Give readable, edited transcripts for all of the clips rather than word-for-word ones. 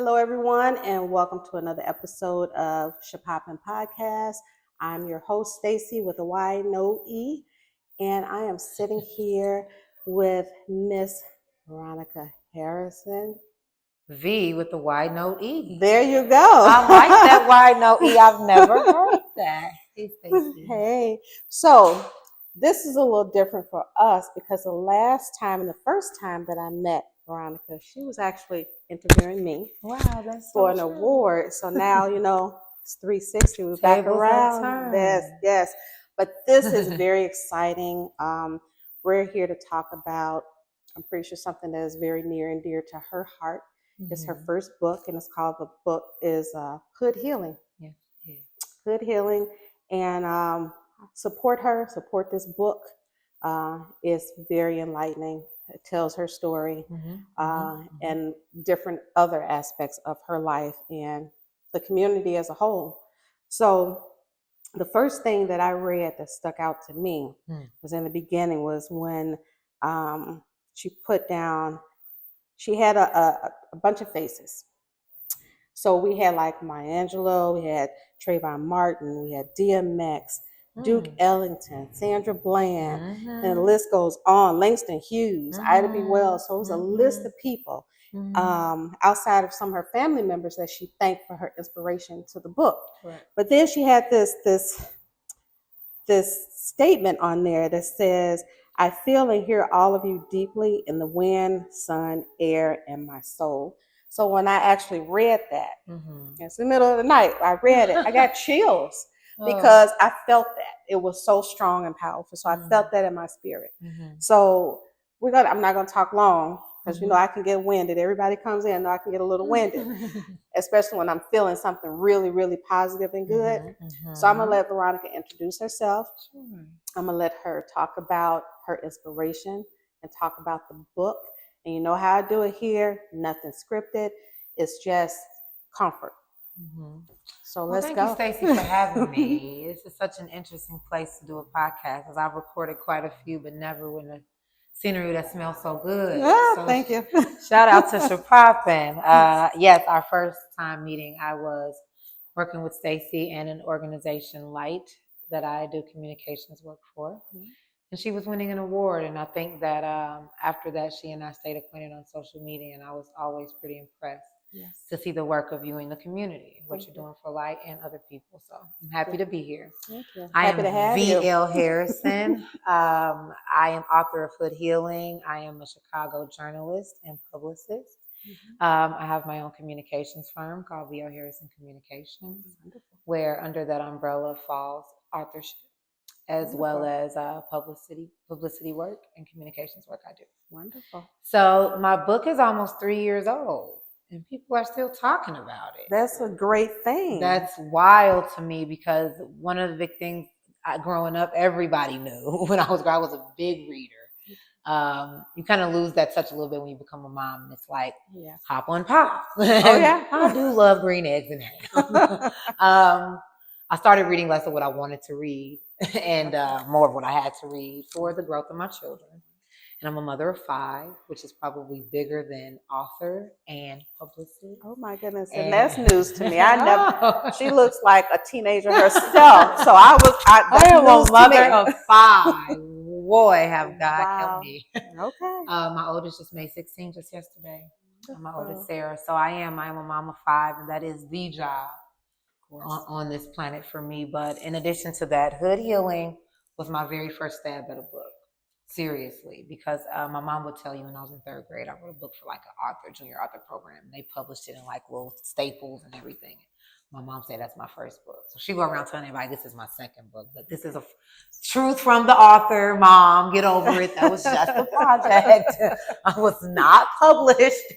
Hello, everyone, and welcome to another episode of Sha-Poppin podcast. I'm your host, Stacy, with a Y, no E, and I am sitting here with Miss Veronica Harrison. V with the Y, no E. There you go. I like that Y, no E. I've never heard that. Hey, Stacy. Hey, so this is a little different for us because the last time and the first time that I met Veronica, she was actually interviewing me. Wow, that's for so an true. award. So now, it's 360. We're back Tables have around. turned. Yes. But this is very exciting. We're here to talk about, I'm pretty sure something that is very near and dear to her heart. It's her first book, and the book is Hood Healing. Yeah. Hood Healing. And support her, support this book. It's very enlightening. It tells her story and different other aspects of her life and the community as a whole. So the first thing that I read that stuck out to me was in the beginning was when she put down, she had a bunch of faces. So we had like Maya Angelou, we had Trayvon Martin, we had DMX, Duke Ellington, Sandra Bland, and the list goes on. Langston Hughes, Ida B. Wells. So it was a list of people outside of some of her family members that she thanked for her inspiration to the book. Right. But then she had this statement on there that says, "I feel and hear all of you deeply in the wind, sun, air, and my soul." So when I actually read that, it's the middle of the night, I read it, I got chills because I felt that. It was so strong and powerful. So I felt that in my spirit. So I'm not gonna talk long because I can get winded. Everybody comes in, I can get a little winded, especially when I'm feeling something really, really positive and good. So I'm gonna let Veronica introduce herself. I'm gonna let her talk about her inspiration and talk about the book. And you know how I do it here, nothing scripted. It's just comfort. So let's go. Thank you, Stacy, for having me. This is such an interesting place to do a podcast because I've recorded quite a few, but never with a scenery that smells so good. So Thank you. Shout out to Sha-Poppin. Yes, our first time meeting, I was working with Stacy and an organization, Light, that I do communications work for. And she was winning an award. And I think that after that, she and I stayed acquainted on social media. And I was always pretty impressed to see the work of you in the community, what you're doing for Light and other people. So I'm happy to be here. Thank you. I Happy am to have V.L. Harrison. I am author of Hood Healing. I am a Chicago journalist and publicist. I have my own communications firm called V.L. Harrison Communications, where under that umbrella falls authorship, as well as publicity work and communications work I do. Wonderful. So my book is almost 3 years old, and people are still talking about it. That's a great thing. That's wild to me because one of the big things growing up, everybody knew when I was a big reader. You kind of lose that touch a little bit when you become a mom. And it's like, hop on pop. Oh, yeah. I do love green eggs and ham. I started reading less of what I wanted to read and more of what I had to read for the growth of my children. And I'm a mother of 5, which is probably bigger than author and publicist. Oh my goodness. And that's news to me. She looks like a teenager herself. So I am a mother of 5. Boy, have God help me. Okay. My oldest just made 16 just yesterday. My oldest, Sarah. So I am a mom of 5, and that is the job on this planet for me. But in addition to that, Hood Healing was my very first stab at a book. Seriously, because my mom would tell you when I was in 3rd grade, I wrote a book for like an junior author program. And they published it in like little staples and everything. My mom said that's my first book. So she go around telling everybody this is my second book, but this is a truth from the author. Mom, get over it. That was just a project. I was not published.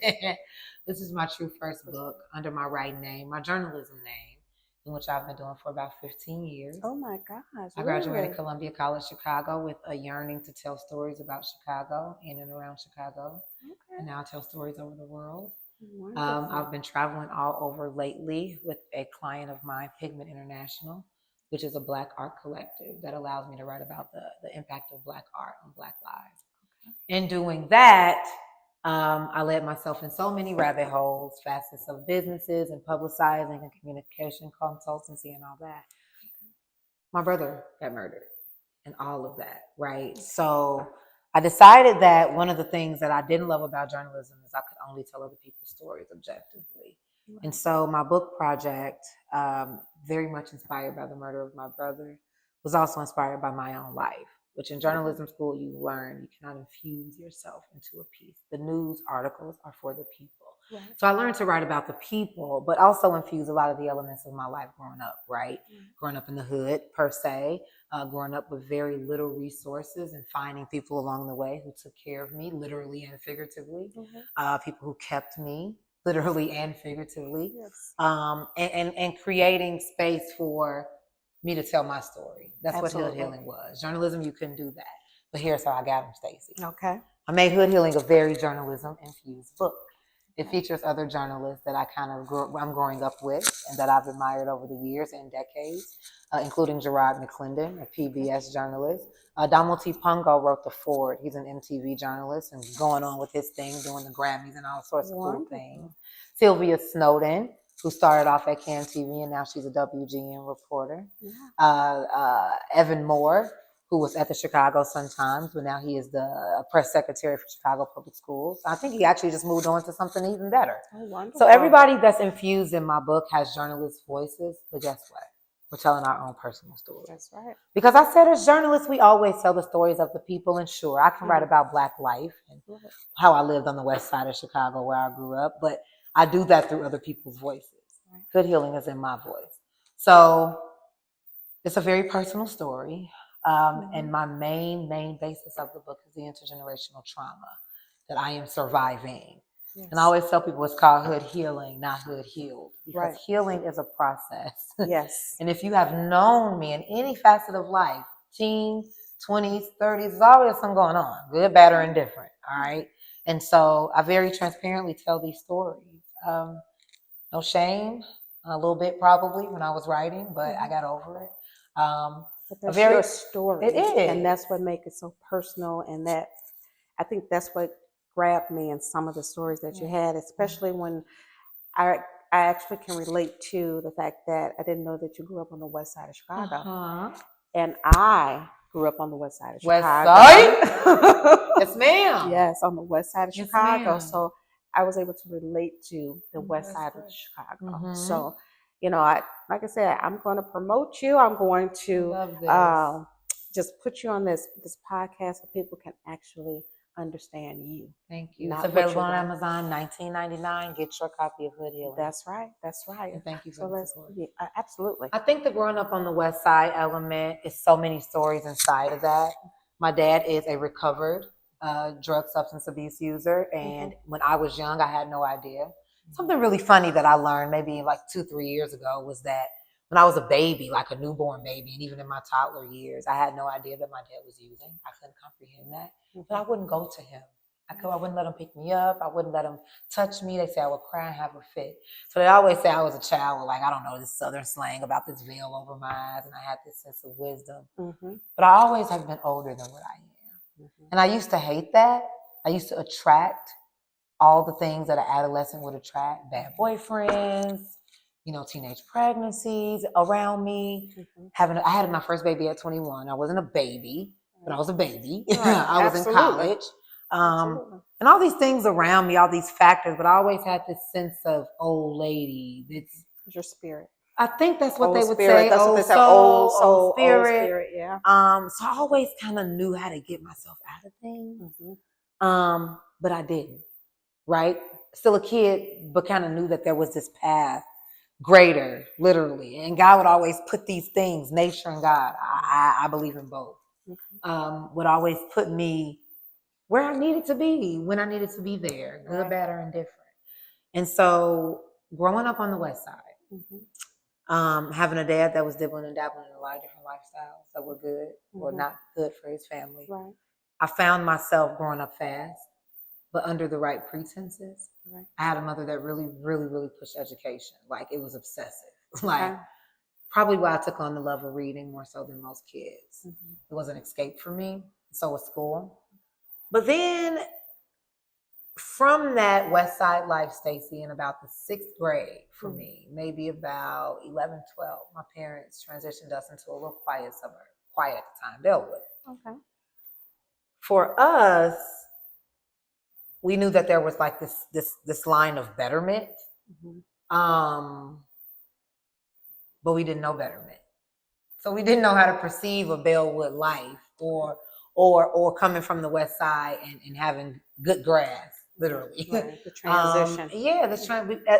This is my true first book under my right name, my journalism name, in which I've been doing for about 15 years. Oh my gosh. I graduated Columbia College Chicago with a yearning to tell stories about Chicago in and around Chicago. Okay. And now I tell stories over the world. I've been traveling all over lately with a client of mine, Pigment International, which is a Black art collective that allows me to write about the impact of Black art on Black lives. Okay. In doing that, I led myself in so many rabbit holes, facets of businesses and publicizing and communication consultancy and all that. My brother got murdered and all of that, right? So I decided that one of the things that I didn't love about journalism is I could only tell other people's stories objectively. And so my book project, very much inspired by the murder of my brother, was also inspired by my own life, which in journalism school you learn you cannot infuse yourself into a piece. The news articles are for the people. Right. So I learned to write about the people, but also infuse a lot of the elements of my life growing up, right? Growing up in the hood, per se, growing up with very little resources and finding people along the way who took care of me, literally and figuratively, people who kept me, literally and figuratively, and creating space for me to tell my story. That's what hood healing was. Journalism, you couldn't do that. But here's how I got them, Stacey. Okay. I made Hood Healing a very journalism-infused book. It features other journalists that I'm growing up with and that I've admired over the years and decades, including Gerard McClendon, a PBS journalist. Donald T. Pungo wrote The Ford. He's an MTV journalist and going on with his thing, doing the Grammys and all sorts of cool things. Sylvia Snowden, who started off at CAN TV and now she's a WGN reporter. Evan Moore, who was at the Chicago Sun-Times, but now he is the press secretary for Chicago Public Schools. I think he actually just moved on to something even better. Oh, wonderful. So everybody that's infused in my book has journalist voices, but guess what? We're telling our own personal stories. That's right. Because I said as journalists, we always tell the stories of the people, and sure, I can write about Black life and how I lived on the west side of Chicago where I grew up, but I do that through other people's voices. Hood Healing is in my voice. So it's a very personal story. And my main basis of the book is the intergenerational trauma that I am surviving. Yes. And I always tell people it's called Hood Healing, not Hood Healed. Because healing is a process. Yes. And if you have known me in any facet of life, teens, 20s, 30s, there's always something going on, good, bad, or indifferent. All right. And so I very transparently tell these stories. No shame, a little bit probably when I was writing, but I got over it. But that's your story. It is. And that's what makes it so personal. And that, I think that's what grabbed me in some of the stories that you had, especially when I actually can relate to the fact that I didn't know that you grew up on the west side of Chicago. And I grew up on the west side of Chicago. West side? Yes, ma'am. Yes, on the west side of Chicago. So I was able to relate to the west side of Chicago. So, you know, like I said, I'm going to promote you. I'm going to just put you on this podcast so people can actually understand you. Thank you. It's available on Amazon, $19.99. Get your copy of Hood Healing. That's right. That's right. And thank you for the support. Absolutely. I think the growing up on the west side element is so many stories inside of that. My dad is a recovered drug substance abuse user. And when I was young, I had no idea. Something really funny that I learned maybe like 2-3 years ago was that when I was a baby, like a newborn baby, and even in my toddler years, I had no idea that my dad was using. I couldn't comprehend that. But I wouldn't go to him. I wouldn't let him pick me up. I wouldn't let him touch me. They say I would cry and have a fit. So they always say I was a child with, like, I don't know, this Southern slang about this veil over my eyes, and I had this sense of wisdom. But I always have been older than what I am. And I used to hate that. I used to attract all the things that an adolescent would attract: bad boyfriends, you know, teenage pregnancies around me. I had my first baby at 21. I wasn't a baby, but I was a baby. I was in college. And all these things around me, all these factors, but I always had this sense of old lady. It's your spirit. I think that's what old they would spirit. say. That's old what they say. soul, old spirit. Old spirit, yeah. So I always kind of knew how to get myself out of things. But I didn't. Right? Still a kid, but kind of knew that there was this path greater, literally. And God would always put these things, nature and God, I believe in both, would always put me where I needed to be, when I needed to be there, good, bad, or indifferent. And so growing up on the west side, having a dad that was dibbling and dabbling in a lot of different lifestyles that were good or not good for his family. I found myself growing up fast, but under the right pretenses. I had a mother that really, really, really pushed education. Like, it was obsessive. Like, probably why I took on the love of reading more so than most kids. It was an escape for me. So was school. But then from that West Side life, Stacey, in about the 6th grade for me, maybe about 11, 12, my parents transitioned us into a little quiet suburb, quiet at the time, Bellwood. Okay. For us, we knew that there was like this line of betterment, but we didn't know betterment. So we didn't know how to perceive a Bellwood life or coming from the West Side and having good grass, literally. Right. The transition.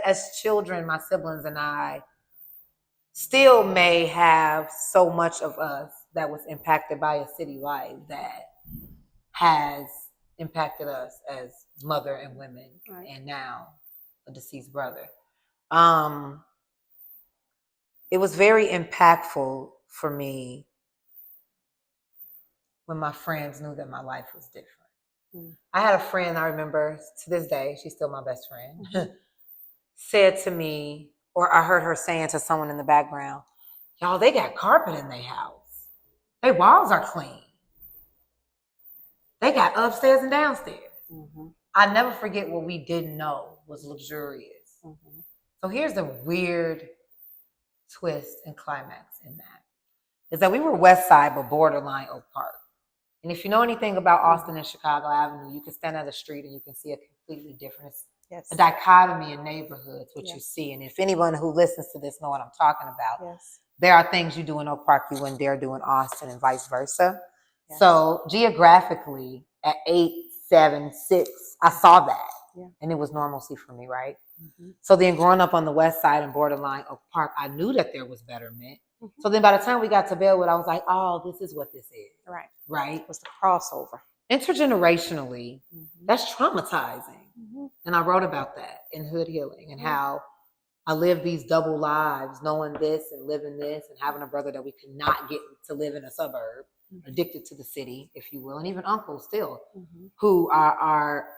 As children, my siblings and I still may have so much of us that was impacted by a city life that has impacted us as mother and women, and now a deceased brother. It was very impactful for me when my friends knew that my life was different. I had a friend, I remember to this day, she's still my best friend, said to me, or I heard her saying to someone in the background, y'all, they got carpet in their house. Their walls are clean. They got upstairs and downstairs. I never forget what we didn't know was luxurious. So here's the weird twist and climax in that, is that we were West Side, but borderline Oak Park. And if you know anything about Austin and Chicago Avenue, you can stand at a street and you can see a completely different, a dichotomy in neighborhoods, what you see. And if anyone who listens to this know what I'm talking about, there are things you do in Oak Park you wouldn't dare do in Austin and vice versa. So geographically, at 8, 7, 6, I saw that. And it was normalcy for me, right? So then growing up on the West Side and borderline Oak Park, I knew that there was betterment. So then by the time we got to Bellwood, I was like, oh, this is what this is. Right? It was the crossover. Intergenerationally, that's traumatizing. And I wrote about that in Hood Healing and how I lived these double lives, knowing this and living this and having a brother that we could not get to live in a suburb, addicted to the city, if you will, and even uncles still, who are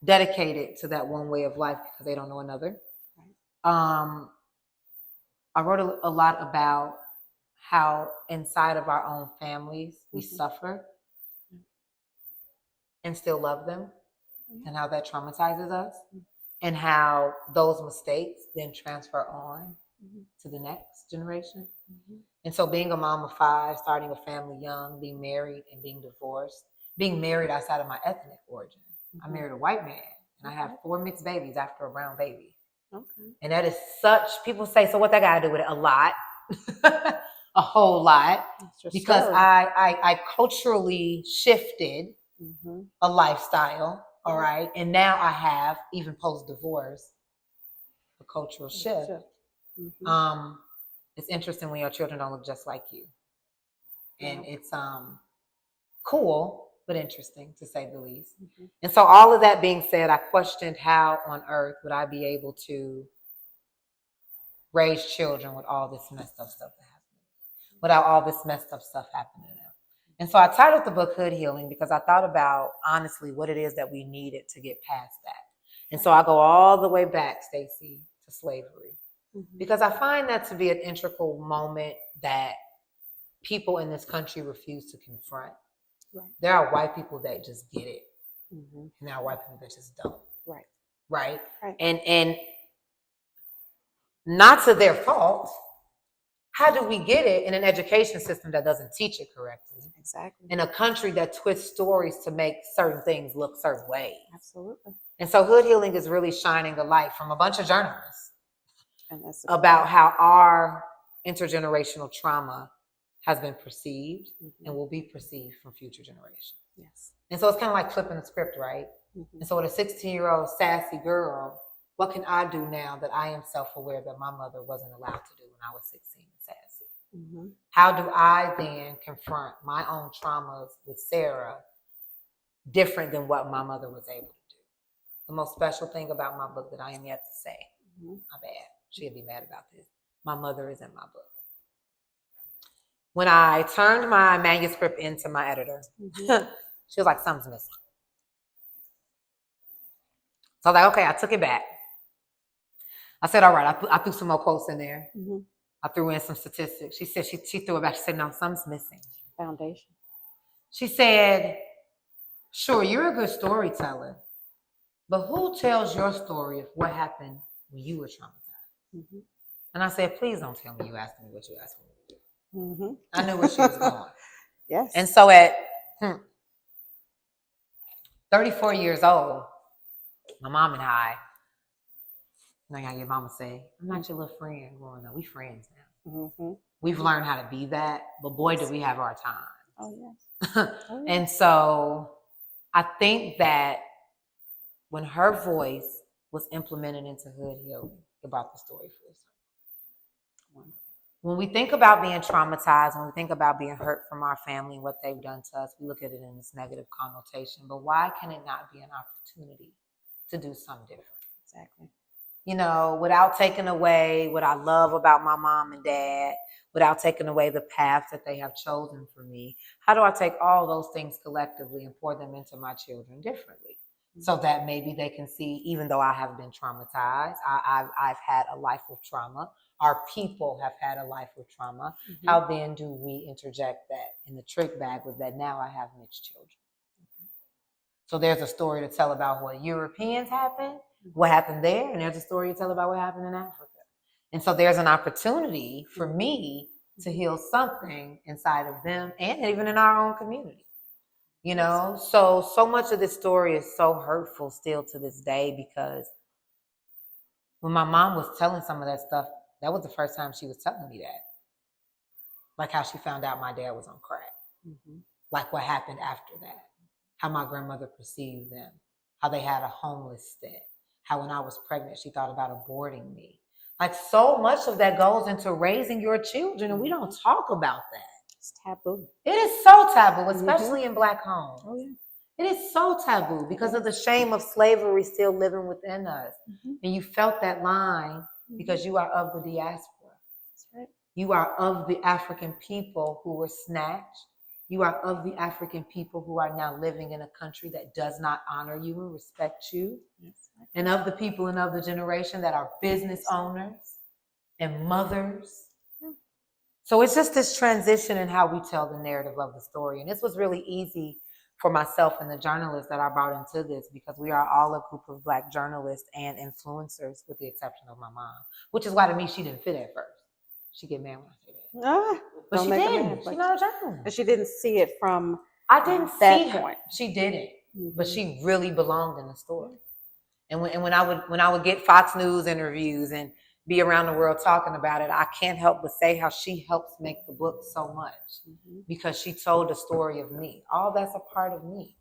dedicated to that one way of life because they don't know another. I wrote a lot about how inside of our own families we suffer and still love them, and how that traumatizes us, and how those mistakes then transfer on to the next generation. And so being a mom of 5, starting a family young, being married and being divorced, being married outside of my ethnic origin. I married a white man and I have 4 mixed babies after a brown baby. And that is such, people say, so what that got to do with it? A lot, a whole lot, because I culturally shifted a lifestyle, all right? And now I have, even post-divorce, a cultural shift. It's interesting when your children don't look just like you. And it's cool, but interesting to say the least. And so all of that being said, I questioned how on earth would I be able to raise children with all this messed up stuff happening, without all this messed up stuff happening to them. And so I titled the book Hood Healing because I thought about, honestly, what it is that we needed to get past that. And so I go all the way back, Stacey, to slavery. Because I find that to be an integral moment that people in this country refuse to confront. There are white people that just get it. And there are white people that just don't. Right? And not to their fault, how do we get it in an education system that doesn't teach it correctly? In a country that twists stories to make certain things look certain ways. And so Hood Healing is really shining the light from a bunch of journalists about how our intergenerational trauma has been perceived and will be perceived from future generations. And so it's kind of like flipping the script, right? And so with a 16-year-old sassy girl, what can I do now that I am self-aware that my mother wasn't allowed to do when I was 16 and sassy? How do I then confront my own traumas with Sarah different than what my mother was able to do? The most special thing about my book that I am yet to say, my bad, she'll be mad about this, my mother is in my book. When I turned my manuscript into my editor, she was like, something's missing. So I was like, okay, I took it back. I said, all right, I threw some more quotes in there. I threw in some statistics. She said, she threw it back. She said, no, something's missing. Foundation. She said, sure, you're a good storyteller, But who tells your story of what happened when you were traumatized? Mm-hmm. And I said, please don't tell me you asked me what you asked me to do. Mm-hmm. I knew where she was going. Yes. And so at 34 years old, my mom and I how your mama say, I'm not your little friend growing up. We friends now. Mm-hmm. We've learned how to be that, but boy, do we have our time. Oh, yes. Oh, yes. And so I think that when her voice was implemented into Hood Healing, about the story for us. When we think about being traumatized, when we think about being hurt from our family and what they've done to us, we look at it in this negative connotation. But why can it not be an opportunity to do something different? Exactly. You know, without taking away what I love about my mom and dad, without taking away the path that they have chosen for me, how do I take all those things collectively and pour them into my children differently? So that maybe they can see, even though I have been traumatized, I've had a life of trauma. Our people have had a life of trauma. Mm-hmm. How then do we interject that? And the trick bag was that now I have mixed children. So there's a story to tell about what Europeans happened, what happened there, and there's a story to tell about what happened in Africa. And so there's an opportunity for me to heal something inside of them and even in our own community. You know, so much of this story is so hurtful still to this day, because when my mom was telling some of that stuff, that was the first time she was telling me that. Like how she found out my dad was on crack. Mm-hmm. Like what happened after that. How my grandmother perceived them. How they had a homeless stint. How when I was pregnant, she thought about aborting me. Like so much of that goes into raising your children, and we don't talk about that. It's taboo. It is so taboo, especially in Black homes. Oh, yeah. It is so taboo because of the shame of slavery still living within us. Mm-hmm. And you felt that line because you are of the diaspora. That's right. You are of the African people who were snatched. You are of the African people who are now living in a country that does not honor you and respect you. Yes. And of the people and of the generation that are business owners and mothers. So it's just this transition in how we tell the narrative of the story. And this was really easy for myself and the journalists that I brought into this, because we are all a group of Black journalists and influencers, with the exception of my mom, which is why to me she didn't fit at first. She get mad when I say that. But she didn't. She's not a journalist. But she didn't see it from I didn't that see her. point. She didn't. Mm-hmm. But she really belonged in the story. And when I would get Fox News interviews and be around the world talking about it, I can't help but say how she helps make the book so much, because she told the story of me. All that's a part of me,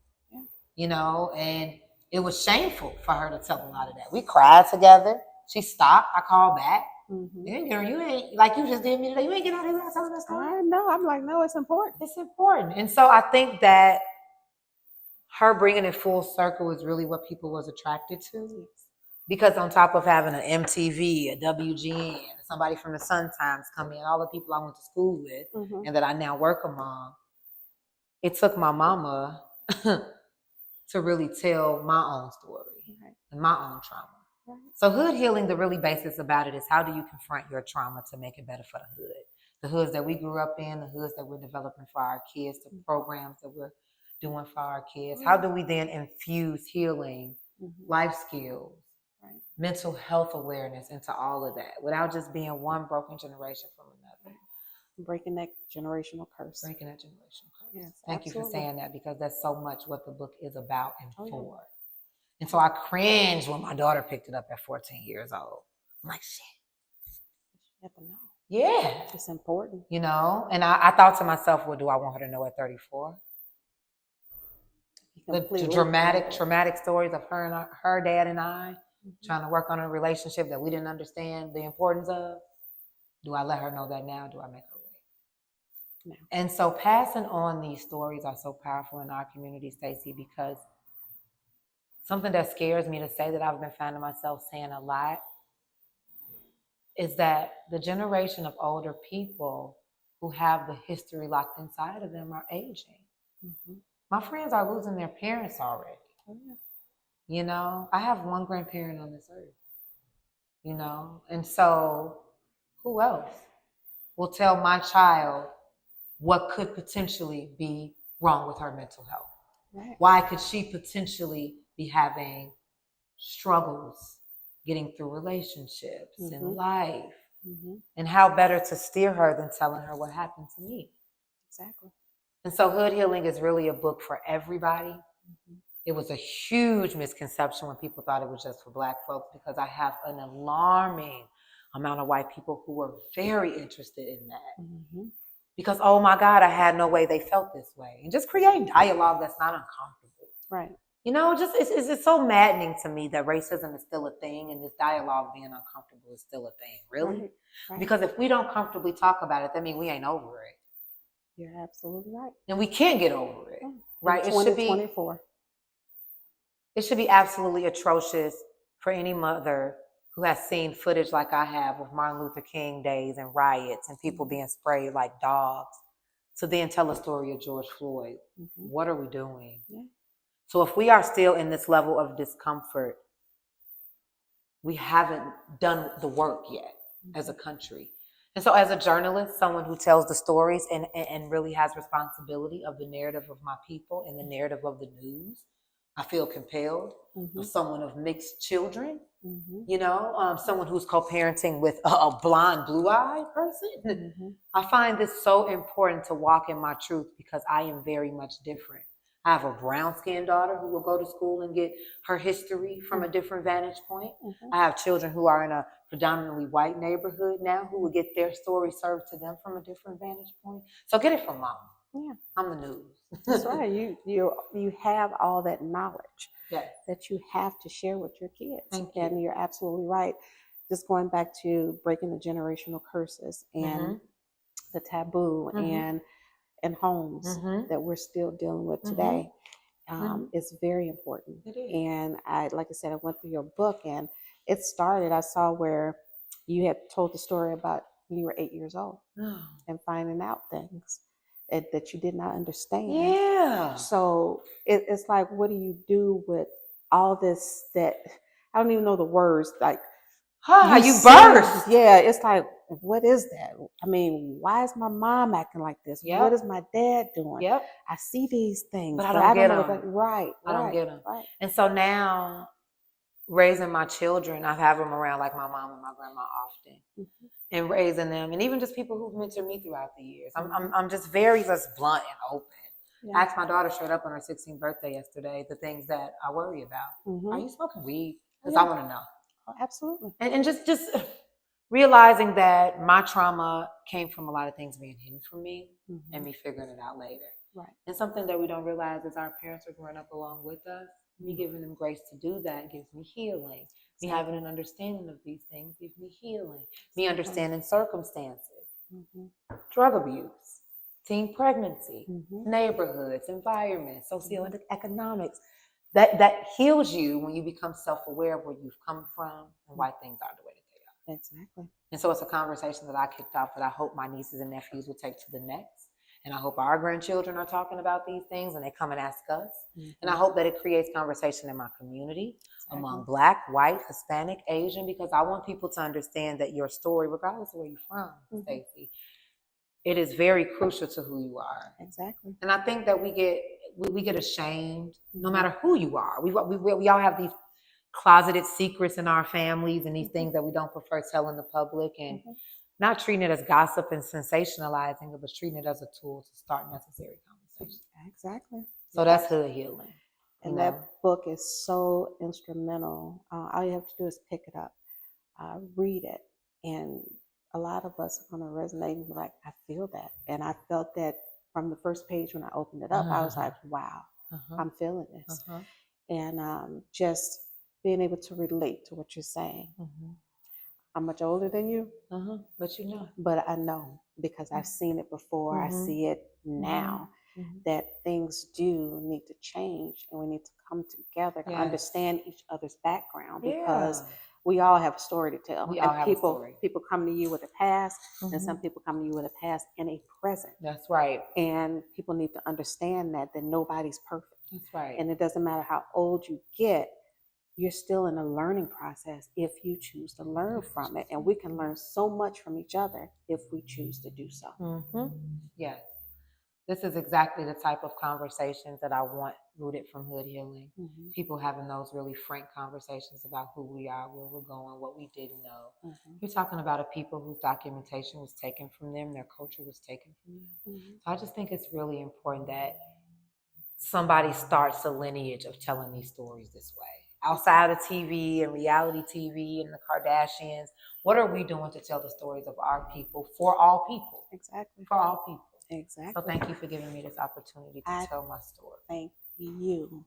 you know, and it was shameful for her to tell a lot of that. We cried together. She stopped. I called back. Mm-hmm. You ain't, like you just did me today. You ain't getting out of here without telling that story. I know. I'm like, no, it's important. It's important. And so I think that her bringing it full circle is really what people was attracted to. Because on top of having an MTV, a WGN, somebody from the Sun Times come in, all the people I went to school with and that I now work among, it took my mama to really tell my own story and my own trauma. Right. So Hood Healing, the really basis about it is, how do you confront your trauma to make it better for the hood? The hoods that we grew up in, the hoods that we're developing for our kids, the programs that we're doing for our kids. How do we then infuse healing, life skills, mental health awareness into all of that without just being one broken generation from another? Breaking that generational curse. Breaking that generational curse. Yes, Thank you for saying that, because that's so much what the book is about and for. Yeah. And so I cringed when my daughter picked it up at 14 years old. I'm like, shit. You never know. Yeah. It's important. You know, and I thought to myself, well, do I want her to know at 34? The traumatic stories of her and her dad and I trying to work on a relationship that we didn't understand the importance of. Do I let her know that now? Do I make her wait? No. And so passing on these stories are so powerful in our community, Stacey, because something that scares me to say, that I've been finding myself saying a lot, is that the generation of older people who have the history locked inside of them are aging. Mm-hmm. My friends are losing their parents already. Mm-hmm. You know, I have one grandparent on this earth, you know, and so who else will tell my child what could potentially be wrong with her mental health? Right. Why could she potentially be having struggles getting through relationships and life. Mm-hmm. And how better to steer her than telling her what happened to me. Exactly. And so Hood Healing is really a book for everybody. Mm-hmm. It was a huge misconception when people thought it was just for Black folks, because I have an alarming amount of white people who were very interested in that. Mm-hmm. Because, oh my God, I had no way they felt this way. And just create dialogue that's not uncomfortable. Right. You know, just it's so maddening to me that racism is still a thing and this dialogue being uncomfortable is still a thing. Really? Right. Right. Because if we don't comfortably talk about it, that means we ain't over it. You're absolutely right. And we can't get over it. Right? In 2024. It should be absolutely atrocious for any mother who has seen footage like I have of Martin Luther King days and riots and people being sprayed like dogs to then tell a story of George Floyd. Mm-hmm. What are we doing? Yeah. So if we are still in this level of discomfort, we haven't done the work yet as a country. And so as a journalist, someone who tells the stories and really has responsibility of the narrative of my people and the narrative of the news, I feel compelled. As someone of mixed children, you know, someone who's co-parenting with a blonde, blue-eyed person. I find this so important to walk in my truth because I am very much different. I have a brown-skinned daughter who will go to school and get her history from a different vantage point. I have children who are in a predominantly white neighborhood now who will get their story served to them from a different vantage point. So get it from mom. Yeah, I'm the news. That's right. You have all that knowledge that you have to share with your kids. Thank you. And you're absolutely right. Just going back to breaking the generational curses and the taboo and homes that we're still dealing with today is very important. It is. And like I said, I went through your book and it started, I saw where you had told the story about you were 8 years old and finding out things that you did not understand. Yeah. So it's like, what do you do with all this that, I don't even know the words, like, you burst. Yeah, it's like, what is that? I mean, why is my mom acting like this? Yep. What is my dad doing? Yep. I see these things, but I don't get them. Right. I don't get them. Right. And so now, raising my children, I have them around like my mom and my grandma often, and raising them, and even just people who've mentored me throughout the years. I'm just very blunt and open. Yeah. I asked my daughter straight up on her 16th birthday yesterday the things that I worry about. Are you smoking weed? Because I want to know. Oh, absolutely. And just realizing that my trauma came from a lot of things being hidden from me and me figuring it out later. Right. And something that we don't realize is our parents are growing up along with us. Me giving them grace to do that gives me healing. Me having an understanding of these things gives me healing. Me understanding circumstances, drug abuse, teen pregnancy, neighborhoods, environments, socioeconomics. That heals you when you become self-aware of where you've come from and why things are the way that they are. Exactly. And so it's a conversation that I kicked off that I hope my nieces and nephews will take to the next. And I hope our grandchildren are talking about these things and they come and ask us. And I hope that it creates conversation in my community among Black, white, Hispanic, Asian, because I want people to understand that your story, regardless of where you're from, Stacey, it is very crucial to who you are. Exactly. And I think that we get ashamed no matter who you are. We all have these closeted secrets in our families and these things that we don't prefer telling the public, and not treating it as gossip and sensationalizing it, but treating it as a tool to start necessary conversations. Exactly. So that's Hood Healing. And that book is so instrumental. All you have to do is pick it up, read it, and a lot of us are going to resonate and be like, I feel that. And I felt that from the first page when I opened it up. I was like, wow, I'm feeling this. And just being able to relate to what you're saying. I'm much older than you. But you know. But I know because I've seen it before. I see it now. That things do need to change and we need to come together to understand each other's background because we all have a story to tell. People come to you with a past and some people come to you with a past and a present. That's right. And people need to understand that nobody's perfect. That's right. And it doesn't matter how old you get, you're still in a learning process if you choose to learn from it. And we can learn so much from each other if we choose to do so. Yes. this is exactly the type of conversations that I want rooted from Hood Healing. Mm-hmm. People having those really frank conversations about who we are, where we're going, what we didn't know. Mm-hmm. You're talking about a people whose documentation was taken from them, their culture was taken from them. Mm-hmm. So I just think it's really important that somebody starts a lineage of telling these stories this way. Outside of TV and reality TV and the Kardashians, what are we doing to tell the stories of our people for all people? Exactly. For all people. Exactly. So thank you for giving me this opportunity to tell my story. Thank you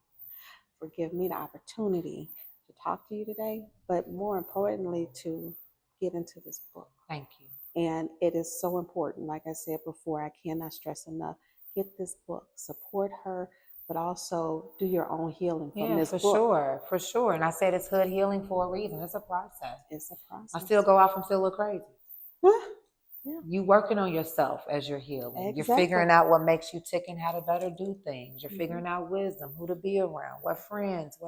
for giving me the opportunity to talk to you today, but more importantly, to get into this book. Thank you. And it is so important. Like I said before, I cannot stress enough. Get this book, support her, but also do your own healing from this book. For sure. And I said it's Hood Healing for a reason. It's a process. It's a process. I still go off and feel a little crazy. Yeah. You working on yourself as you're healing. Exactly. You're figuring out what makes you tick and how to better do things. You're figuring out wisdom, who to be around, what friends,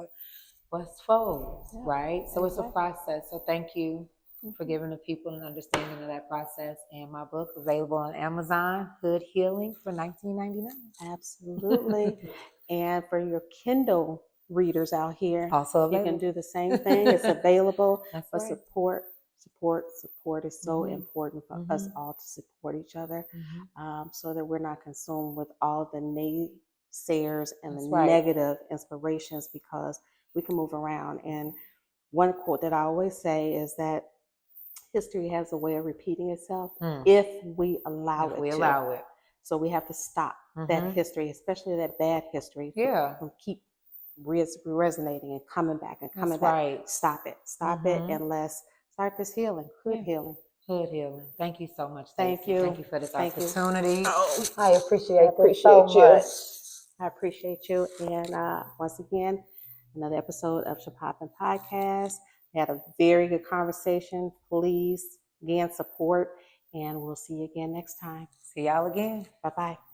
what's foes, right? So it's a process. So thank you for giving the people an understanding of that process. And my book available on Amazon, Hood Healing, for $19.99. Absolutely. And for your Kindle readers out here, also available. You can do the same thing. It's available. That's but right. Support is so important for us all to support each other, so that we're not consumed with all the naysayers and the negative inspirations, because we can move around. And one quote that I always say is that history has a way of repeating itself if we allow it. So we have to stop that history, especially that bad history, from keep resonating and coming back and coming back. Right. Stop it, and let's start this healing. Hood healing. Hood Healing. Thank you so much. Thank you. Thank you for this opportunity. I appreciate you so much. I appreciate you. And once again, another episode of Sha-Poppin Podcast. We had a very good conversation. Please, again, support, and we'll see you again next time. See y'all again. Bye-bye.